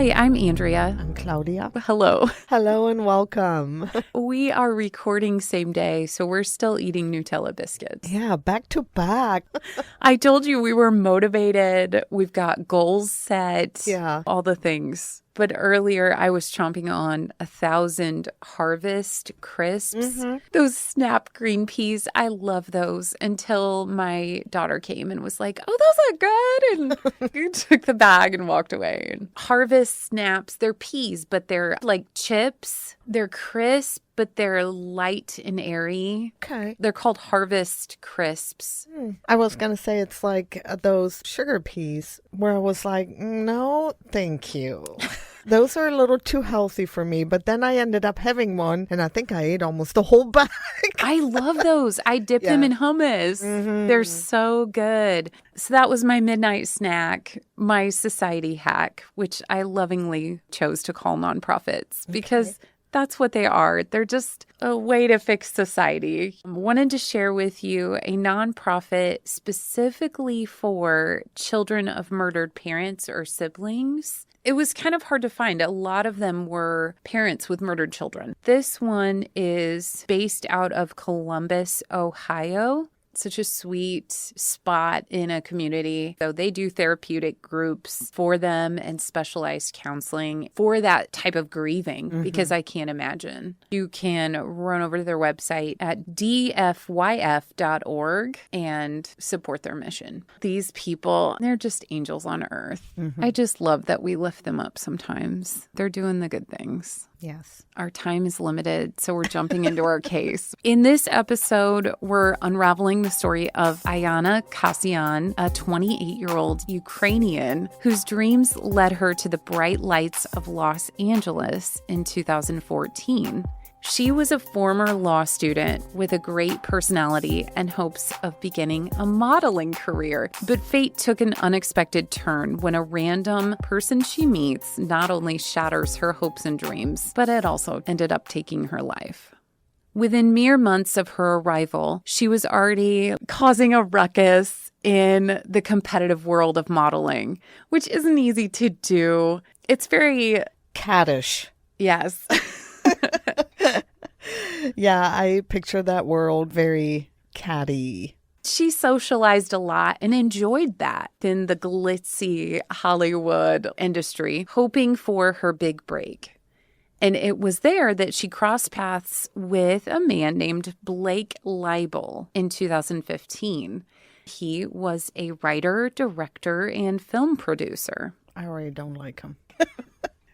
Hi, I'm Andrea. I'm Claudia. Hello. Hello and welcome. We are recording same day, so we're still eating Nutella biscuits. Yeah, back to back. I told you we were motivated. We've got goals set. Yeah. All the things. But earlier I was chomping on 1,000 Harvest crisps. Those snap green peas. I love those until my daughter came and was like, oh, those are good. And took the bag and walked away. And Harvest snaps, they're peas, but they're like chips. They're crisp, but they're light and airy. Okay. They're called Harvest crisps. I was going to say it's like those sugar peas where I was like, no, thank you. Those are a little too healthy for me. But then I ended up having one and I think I ate almost the whole bag. I love those. I dip them in hummus. They're so good. So that was my midnight snack, my society hack, which I lovingly chose to call nonprofits because that's what they are. They're just a way to fix society. I wanted to share with you a nonprofit specifically for children of murdered parents or siblings. It was kind of hard to find. A lot of them were parents with murdered children. This one is based out of Columbus, Ohio. Such a sweet spot in a community. So they do therapeutic groups for them and specialized counseling for that type of grieving because I can't imagine. You can run over to their website at dfyf.org and support their mission. These people, they're just angels on earth. I just love that we lift them up sometimes. They're doing the good things. Yes. Our time is limited, so we're jumping into our case. In this episode, we're unraveling the story of Iana Kasian, a 28-year-old Ukrainian whose dreams led her to the bright lights of Los Angeles in 2014. She was a former law student with a great personality and hopes of beginning a modeling career. But fate took an unexpected turn when a random person she meets not only shatters her hopes and dreams, but it also ended up taking her life. Within mere months of her arrival, she was already causing a ruckus in the competitive world of modeling, which isn't easy to do. It's very Caddish. Yes. Yeah, I picture that world very catty. She socialized a lot and enjoyed that in the glitzy Hollywood industry, hoping for her big break. And it was there that she crossed paths with a man named Blake Leibel in 2015. He was a writer, director, and film producer. I already don't like him.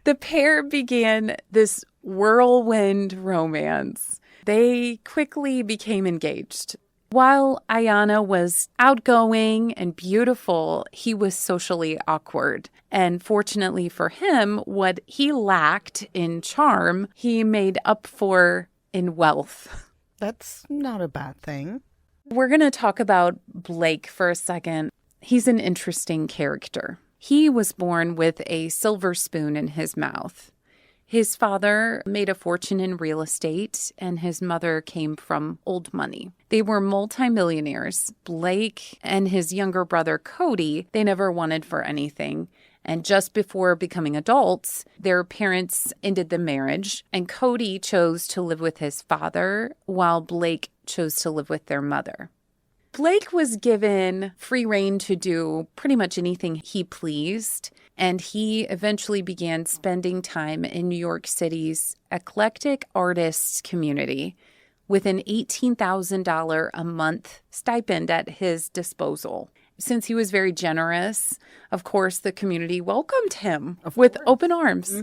The pair began this whirlwind romance. They quickly became engaged. While Iana was outgoing and beautiful, he was socially awkward. And fortunately for him, what he lacked in charm, he made up for in wealth. That's not a bad thing. We're going to talk about Blake for a second. He's an interesting character. He was born with a silver spoon in his mouth. His father made a fortune in real estate, and his mother came from old money. They were multimillionaires. Blake and his younger brother, Cody, they never wanted for anything. And just before becoming adults, their parents ended the marriage, and Cody chose to live with his father, while Blake chose to live with their mother. Blake was given free rein to do pretty much anything he pleased, and he eventually began spending time in New York City's eclectic artists community with an $18,000 a month stipend at his disposal. Since he was very generous, of course, the community welcomed him with open arms.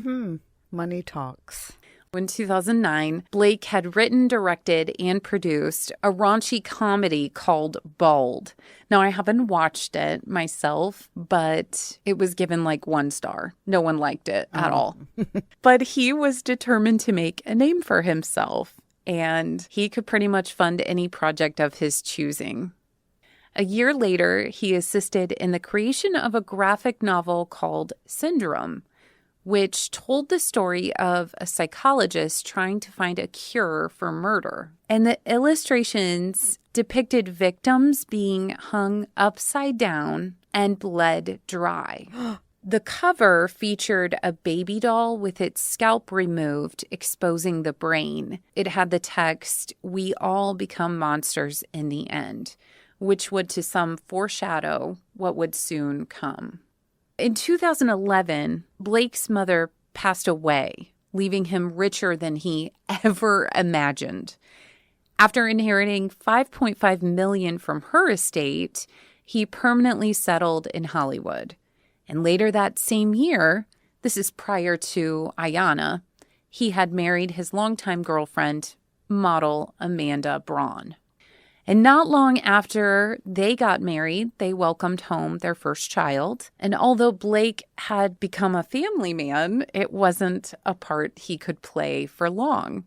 Money talks. In 2009, Blake had written, directed, and produced a raunchy comedy called Bald. Now, I haven't watched it myself, but it was given like 1 star. No one liked it at all. But he was determined to make a name for himself, and he could pretty much fund any project of his choosing. A year later, he assisted in the creation of a graphic novel called Syndrome, which told the story of a psychologist trying to find a cure for murder. And the illustrations depicted victims being hung upside down and bled dry. The cover featured a baby doll with its scalp removed, exposing the brain. It had the text, "We all become monsters in the end," which would to some foreshadow what would soon come. In 2011, Blake's mother passed away, leaving him richer than he ever imagined. After inheriting $5.5 million from her estate, he permanently settled in Hollywood. And later that same year, this is prior to Iana, he had married his longtime girlfriend, model Amanda Braun. And not long after they got married, they welcomed home their first child. And although Blake had become a family man, it wasn't a part he could play for long.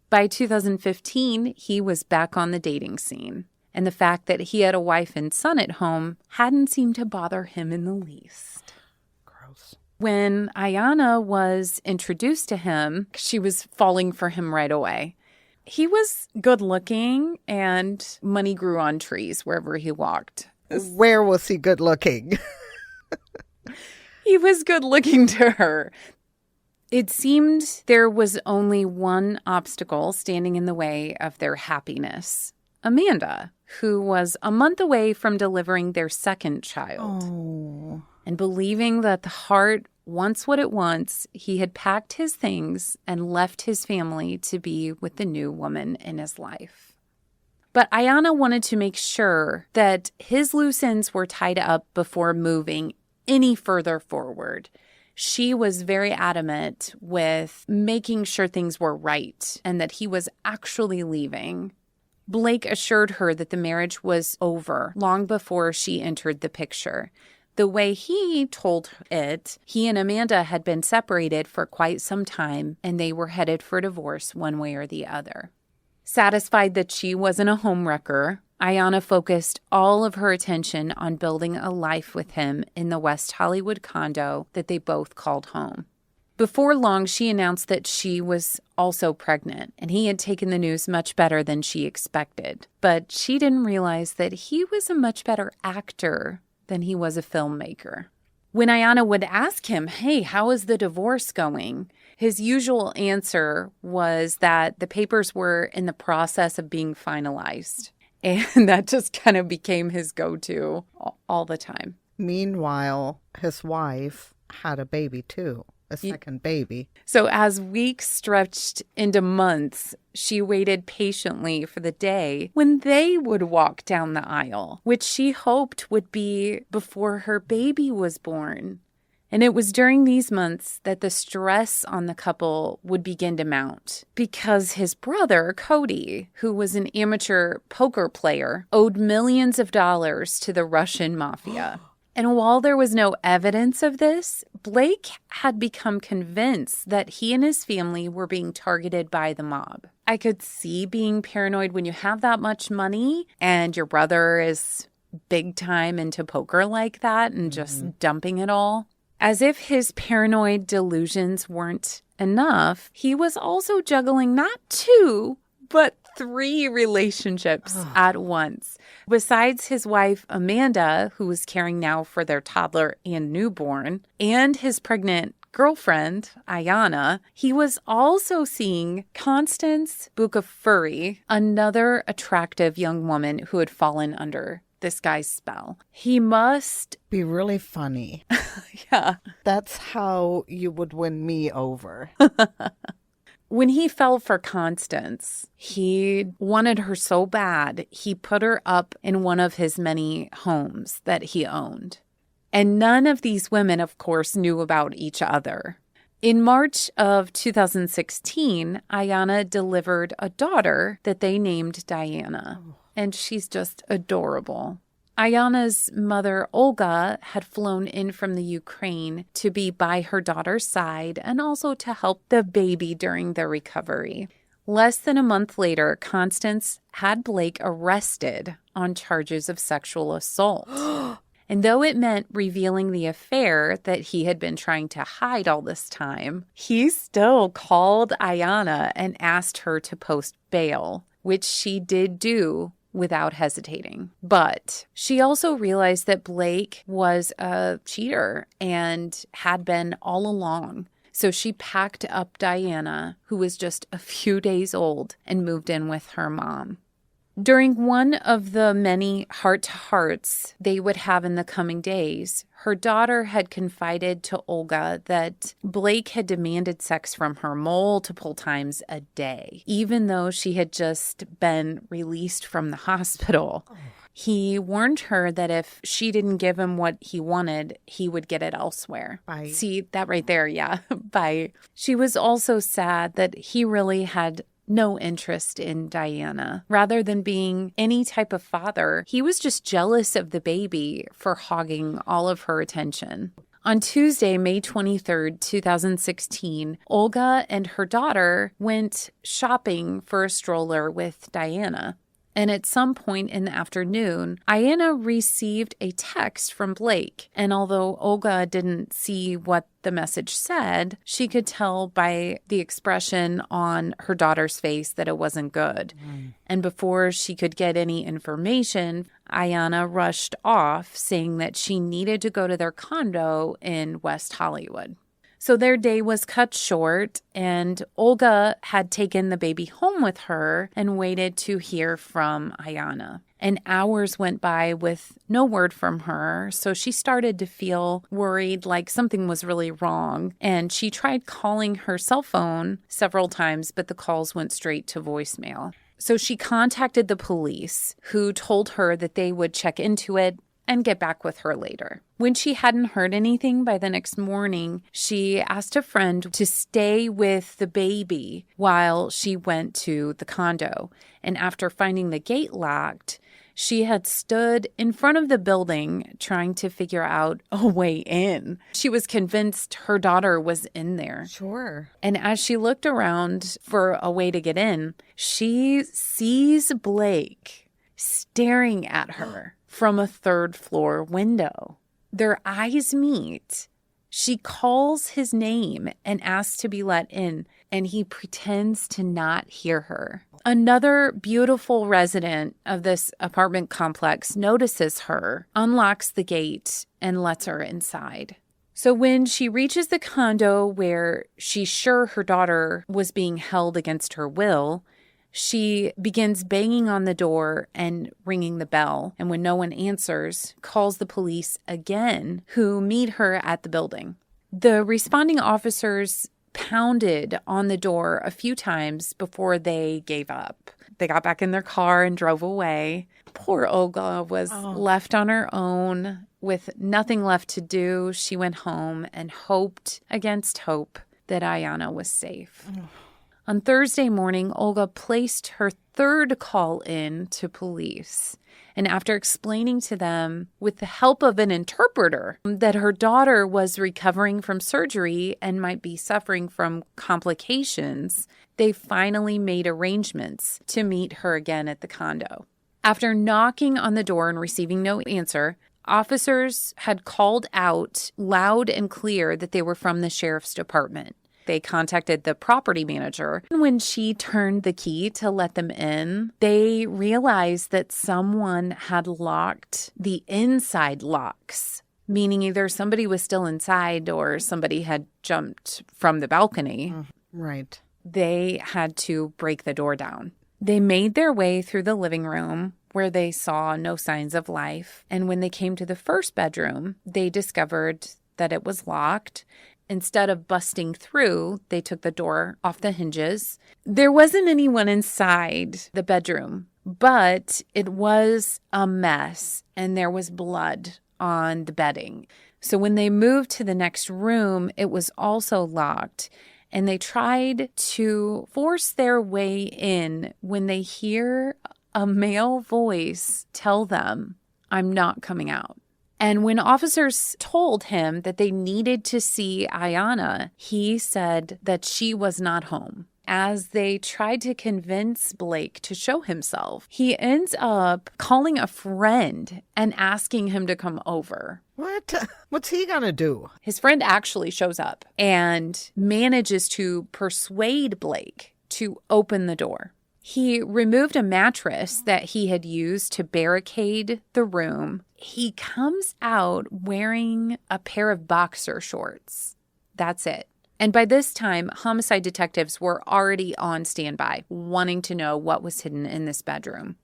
By 2015, he was back on the dating scene. And the fact that he had a wife and son at home hadn't seemed to bother him in the least. Gross. When Iana was introduced to him, she was falling for him right away. He was good looking and money grew on trees wherever he walked. Where was he good looking? He was good looking to her. It seemed there was only one obstacle standing in the way of their happiness. Amanda, who was a month away from delivering their second child. Oh. And believing that the heart wants what it wants, he had packed his things and left his family to be with the new woman in his life. But Iana wanted to make sure that his loose ends were tied up before moving any further forward. She was very adamant with making sure things were right and that he was actually leaving. Blake assured her that the marriage was over long before she entered the picture. The way he told it, he and Amanda had been separated for quite some time, and they were headed for divorce one way or the other. Satisfied that she wasn't a homewrecker, Iana focused all of her attention on building a life with him in the West Hollywood condo that they both called home. Before long, she announced that she was also pregnant, and he had taken the news much better than she expected. But she didn't realize that he was a much better actor than he was a filmmaker. When Iana would ask him, "Hey, how is the divorce going?" his usual answer was that the papers were in the process of being finalized. And that just kind of became his go-to all the time. Meanwhile, his wife had a baby too. A second baby. So as weeks stretched into months, she waited patiently for the day when they would walk down the aisle, which she hoped would be before her baby was born. And it was during these months that the stress on the couple would begin to mount because his brother, Cody, who was an amateur poker player, owed millions of dollars to the Russian mafia. And while there was no evidence of this, Blake had become convinced that he and his family were being targeted by the mob. I could see being paranoid when you have that much money and your brother is big time into poker like that and just dumping it all. As if his paranoid delusions weren't enough, he was also juggling not 2, but 3 relationships at once. Besides his wife, Amanda, who was caring now for their toddler and newborn, and his pregnant girlfriend, Iana, he was also seeing Constance Bucafuri, another attractive young woman who had fallen under this guy's spell. He must be really funny. Yeah. That's how you would win me over. When he fell for Constance, he wanted her so bad, he put her up in one of his many homes that he owned. And none of these women, of course, knew about each other. In March of 2016, Iana delivered a daughter that they named Diana. And she's just adorable. Iana's mother, Olga, had flown in from the Ukraine to be by her daughter's side and also to help the baby during their recovery. Less than a month later, Constance had Blake arrested on charges of sexual assault. And though it meant revealing the affair that he had been trying to hide all this time, he still called Iana and asked her to post bail, which she did do without hesitating. But she also realized that Blake was a cheater and had been all along. So she packed up Diana, who was just a few days old, and moved in with her mom. During one of the many heart-to-hearts they would have in the coming days, her daughter had confided to Olga that Blake had demanded sex from her multiple times a day, even though she had just been released from the hospital. Oh. He warned her that if she didn't give him what he wanted, he would get it elsewhere. Bye. See, that right there, yeah. Bye. She was also sad that he really had no interest in Diana. Rather than being any type of father, he was just jealous of the baby for hogging all of her attention. On Tuesday, May 23rd, 2016, Olga and her daughter went shopping for a stroller with Diana. And at some point in the afternoon, Iana received a text from Blake. And although Olga didn't see what the message said, she could tell by the expression on her daughter's face that it wasn't good. And before she could get any information, Iana rushed off, saying that she needed to go to their condo in West Hollywood. So their day was cut short, and Olga had taken the baby home with her and waited to hear from Iana. And hours went by with no word from her, so she started to feel worried, like something was really wrong. And she tried calling her cell phone several times, but the calls went straight to voicemail. So she contacted the police, who told her that they would check into it and get back with her later. When she hadn't heard anything by the next morning, she asked a friend to stay with the baby while she went to the condo. And after finding the gate locked, she had stood in front of the building trying to figure out a way in. She was convinced her daughter was in there. Sure. And as she looked around for a way to get in, she sees Blake staring at her from a third-floor window. Their eyes meet. She calls his name and asks to be let in, and he pretends to not hear her. Another beautiful resident of this apartment complex notices her, unlocks the gate, and lets her inside. So when she reaches the condo where she's sure her daughter was being held against her will, she begins banging on the door and ringing the bell, and when no one answers, calls the police again, who meet her at the building. The responding officers pounded on the door a few times before they gave up. They got back in their car and drove away. Poor Olga was left on her own with nothing left to do. She went home and hoped against hope that Iana was safe. On Thursday morning, Olga placed her third call in to police. And after explaining to them, with the help of an interpreter, that her daughter was recovering from surgery and might be suffering from complications, they finally made arrangements to meet her again at the condo. After knocking on the door and receiving no answer, officers had called out loud and clear that they were from the sheriff's department. They contacted the property manager. And when she turned the key to let them in, they realized that someone had locked the inside locks, meaning either somebody was still inside or somebody had jumped from the balcony. Right. They had to break the door down. They made their way through the living room, where they saw no signs of life. And when they came to the first bedroom, they discovered that it was locked. Instead of busting through, they took the door off the hinges. There wasn't anyone inside the bedroom, but it was a mess, and there was blood on the bedding. So when they moved to the next room, it was also locked, and they tried to force their way in when they hear a male voice tell them, "I'm not coming out." And when officers told him that they needed to see Iana, he said that she was not home. As they tried to convince Blake to show himself, he ends up calling a friend and asking him to come over. What? What's he gonna do? His friend actually shows up and manages to persuade Blake to open the door. He removed a mattress that he had used to barricade the room. He comes out wearing a pair of boxer shorts. That's it. And by this time, homicide detectives were already on standby, wanting to know what was hidden in this bedroom.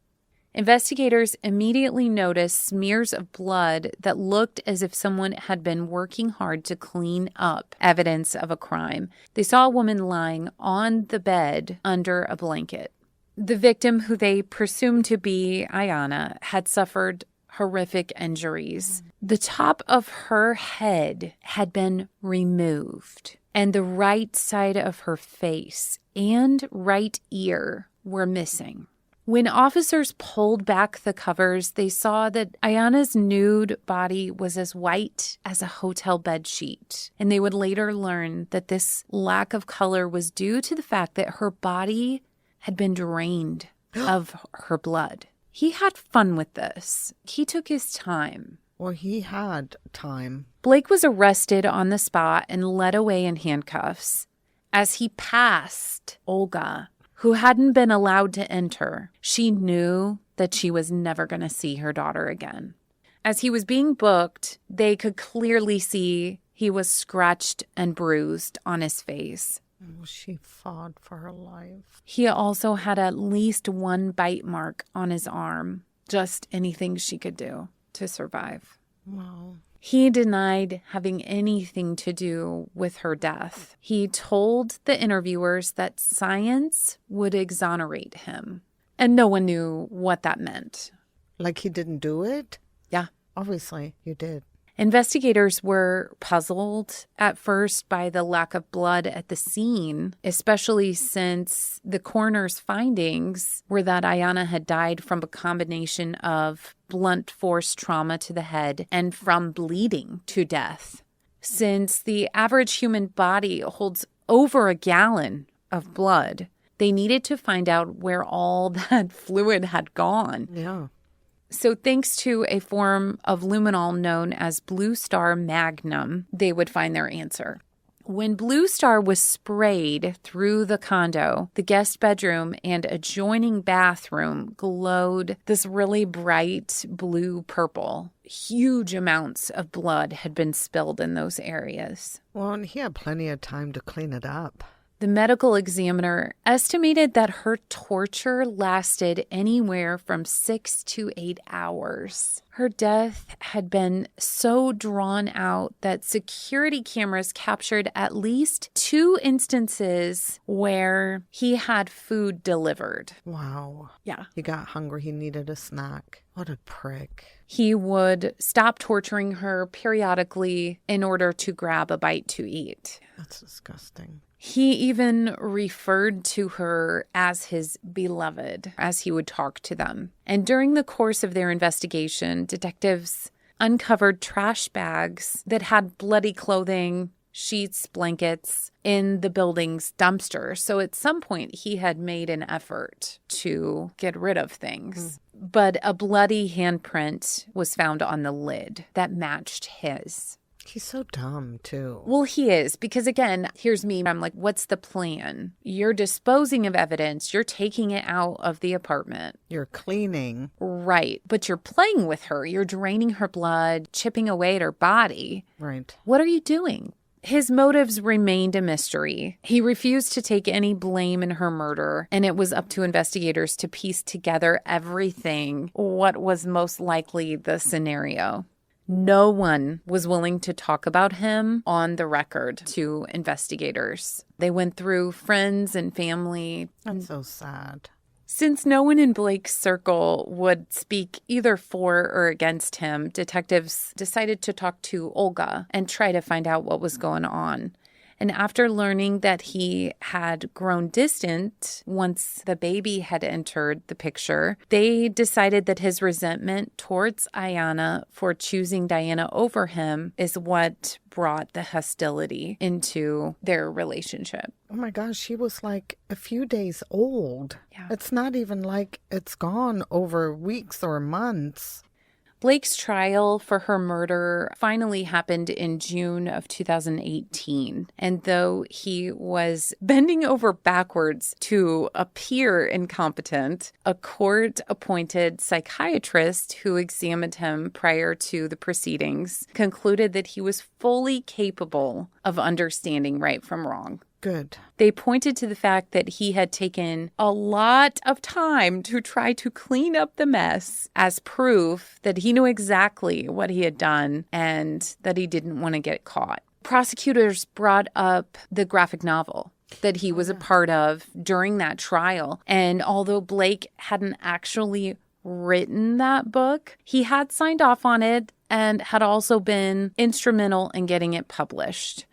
Investigators immediately noticed smears of blood that looked as if someone had been working hard to clean up evidence of a crime. They saw a woman lying on the bed under a blanket. The victim, who they presumed to be Iana, had suffered horrific injuries. The top of her head had been removed, and the right side of her face and right ear were missing. When officers pulled back the covers, they saw that Iana's nude body was as white as a hotel bed sheet. And they would later learn that this lack of color was due to the fact that her body had been drained of her blood. He had fun with this. He took his time. Well, he had time. Blake was arrested on the spot and led away in handcuffs. As he passed Olga, who hadn't been allowed to enter, she knew that she was never going to see her daughter again. As he was being booked, they could clearly see he was scratched and bruised on his face. Oh, she fought for her life. He also had at least one bite mark on his arm, just anything she could do to survive. Wow. He denied having anything to do with her death. He told the interviewers that science would exonerate him, and no one knew what that meant. Like he didn't do it? Yeah. Obviously, you did. Investigators were puzzled at first by the lack of blood at the scene, especially since the coroner's findings were that Iana had died from a combination of blunt force trauma to the head and from bleeding to death. Since the average human body holds over a gallon of blood, they needed to find out where all that fluid had gone. Yeah. So thanks to a form of luminol known as Blue Star Magnum, they would find their answer. When Blue Star was sprayed through the condo, the guest bedroom and adjoining bathroom glowed this really bright blue-purple. Huge amounts of blood had been spilled in those areas. Well, and he had plenty of time to clean it up. The medical examiner estimated that her torture lasted anywhere from 6 to 8 hours. Her death had been so drawn out that security cameras captured at least 2 instances where he had food delivered. Wow. Yeah. He got hungry. He needed a snack. What a prick. He would stop torturing her periodically in order to grab a bite to eat. That's disgusting. He even referred to her as his beloved as he would talk to them. And during the course of their investigation, detectives uncovered trash bags that had bloody clothing, sheets, blankets in the building's dumpster. So at some point, he had made an effort to get rid of things. But a bloody handprint was found on the lid that matched his. He's so dumb, too. Well, he is, because again, here's me. I'm like, what's the plan? You're disposing of evidence. You're taking it out of the apartment. You're cleaning. Right. But you're playing with her. You're draining her blood, chipping away at her body. Right. What are you doing? His motives remained a mystery. He refused to take any blame in her murder, and it was up to investigators to piece together everything, what was most likely the scenario. No one was willing to talk about him on the record to investigators. They went through friends and family. That's so sad. Since no one in Blake's circle would speak either for or against him, detectives decided to talk to Olga and try to find out what was going on. And after learning that he had grown distant once the baby had entered the picture, they decided that his resentment towards Iana for choosing Diana over him is what brought the hostility into their relationship. Oh my gosh, she was like a few days old. Yeah. It's not even like it's gone over weeks or months. Blake's trial for her murder finally happened in June of 2018. And though he was bending over backwards to appear incompetent, a court-appointed psychiatrist who examined him prior to the proceedings concluded that he was fully capable of understanding right from wrong. Good. They pointed to the fact that he had taken a lot of time to try to clean up the mess as proof that he knew exactly what he had done and that he didn't want to get caught. Prosecutors brought up the graphic novel that he was a part of during that trial. And although Blake hadn't actually written that book, he had signed off on it and had also been instrumental in getting it published.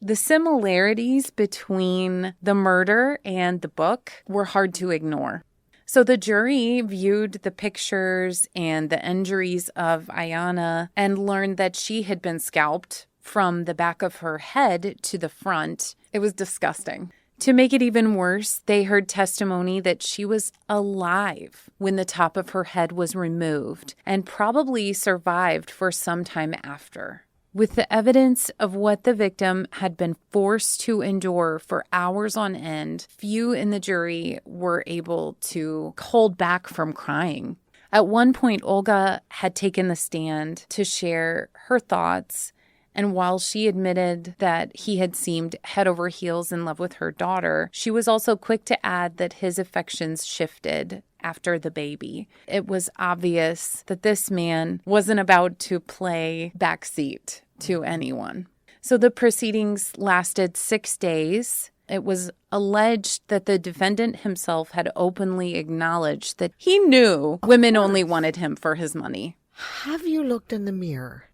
The similarities between the murder and the book were hard to ignore. So the jury viewed the pictures and the injuries of Iana and learned that she had been scalped from the back of her head to the front. It was disgusting. To make it even worse, they heard testimony that she was alive when the top of her head was removed and probably survived for some time after. With the evidence of what the victim had been forced to endure for hours on end, few in the jury were able to hold back from crying. At one point, Olga had taken the stand to share her thoughts, and while she admitted that he had seemed head over heels in love with her daughter, she was also quick to add that his affections shifted after the baby. It was obvious that this man wasn't about to play backseat to anyone. So the proceedings lasted 6 days. It was alleged that the defendant himself had openly acknowledged that he knew women only wanted him for his money. Have you looked in the mirror?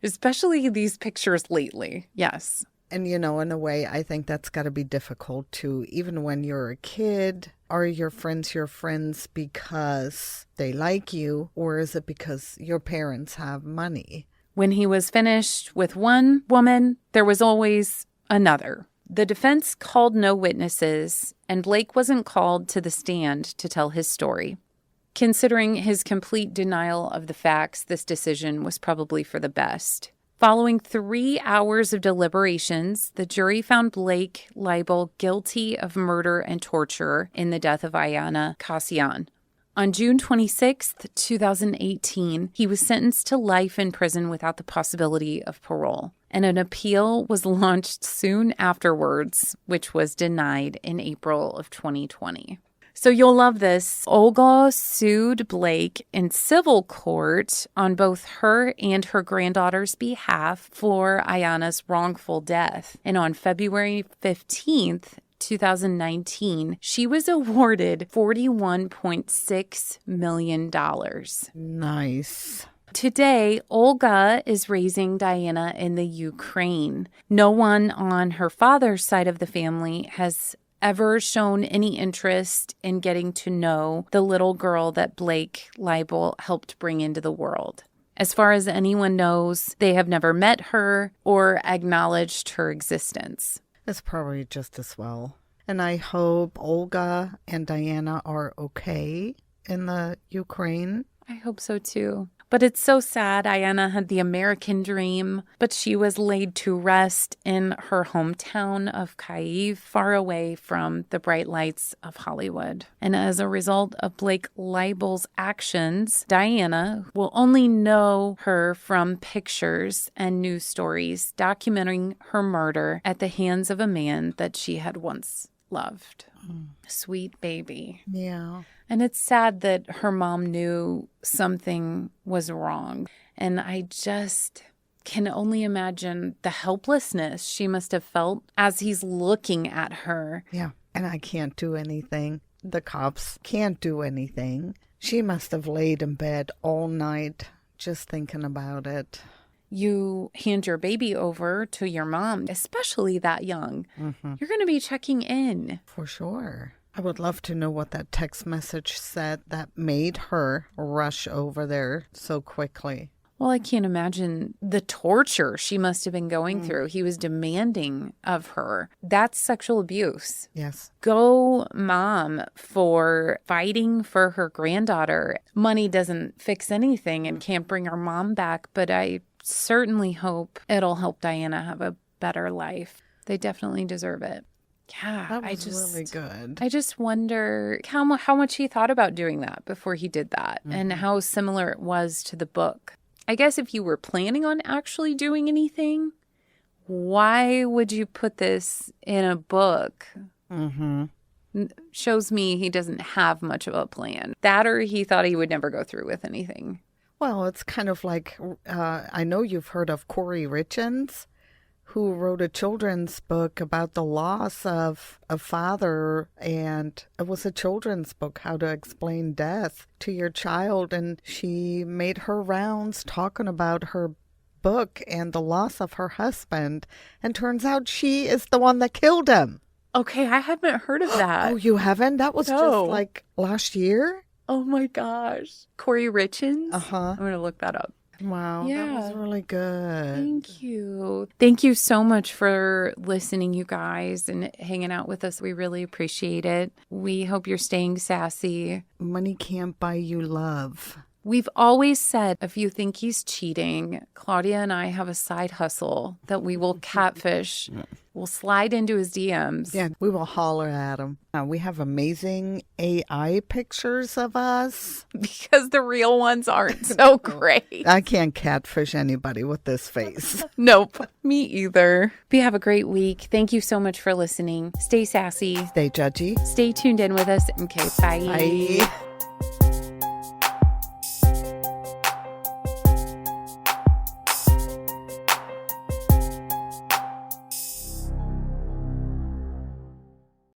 Especially these pictures lately. Yes. And, in a way, I think that's got to be difficult too, even when you're a kid. Are your friends because they like you, or is it because your parents have money? When he was finished with one woman, there was always another. The defense called no witnesses, and Blake wasn't called to the stand to tell his story. Considering his complete denial of the facts, this decision was probably for the best. Following 3 hours of deliberations, the jury found Blake Leibel guilty of murder and torture in the death of Iana Kasian. On June 26, 2018, he was sentenced to life in prison without the possibility of parole, and an appeal was launched soon afterwards, which was denied in April of 2020. So you'll love this. Olga sued Blake in civil court on both her and her granddaughter's behalf for Iana's wrongful death. And on February 15th, 2019, she was awarded $41.6 million. Nice. Today, Olga is raising Diana in the Ukraine. No one on her father's side of the family has ever shown any interest in getting to know the little girl that Blake Leibel helped bring into the world. As far as anyone knows, they have never met her or acknowledged her existence. It's probably just as well. And I hope Olga and Diana are okay in the Ukraine. I hope so too. But it's so sad. Iana had the American dream, but she was laid to rest in her hometown of Kyiv, far away from the bright lights of Hollywood. And as a result of Blake Leibel's actions, Diana will only know her from pictures and news stories documenting her murder at the hands of a man that she had once loved. Sweet baby. Yeah. And it's sad that her mom knew something was wrong. And I just can only imagine the helplessness she must have felt as he's looking at her. Yeah. And I can't do anything. The cops can't do anything. She must have laid in bed all night just thinking about it. You hand your baby over to your mom, especially that young. Mm-hmm. You're going to be checking in. For sure. I would love to know what that text message said that made her rush over there so quickly. Well, I can't imagine the torture she must have been going through. He was demanding of her. That's sexual abuse. Yes. Go, mom, for fighting for her granddaughter. Money doesn't fix anything and can't bring her mom back, but I certainly hope it'll help Diana have a better life. They definitely deserve it. Yeah, That was really good. I just wonder how much he thought about doing that before he did that and how similar it was to the book. I guess if you were planning on actually doing anything, why would you put this in a book? Shows me he doesn't have much of a plan. That or he thought he would never go through with anything. Well, it's kind of like, I know you've heard of Corey Richins, who wrote a children's book about the loss of a father, and it was a children's book, How to Explain Death to Your Child, and she made her rounds talking about her book and the loss of her husband, and turns out she is the one that killed him. Okay, I haven't heard of that. Oh, you haven't? That was No. just like last year? Oh my gosh. Corey Richins? Uh-huh. I'm going to look that up. Wow, Yeah. that was really good. Thank you. Thank you so much for listening, you guys, and hanging out with us. We really appreciate it. We hope you're staying sassy. Money can't buy you love. We've always said if you think he's cheating, Claudia and I have a side hustle that we will catfish. We'll slide into his DMs. Yeah, we will holler at him. We have amazing AI pictures of us. Because the real ones aren't so great. I can't catfish anybody with this face. Nope. Me either. But have a great week. Thank you so much for listening. Stay sassy. Stay judgy. Stay tuned in with us. Okay, bye. Bye.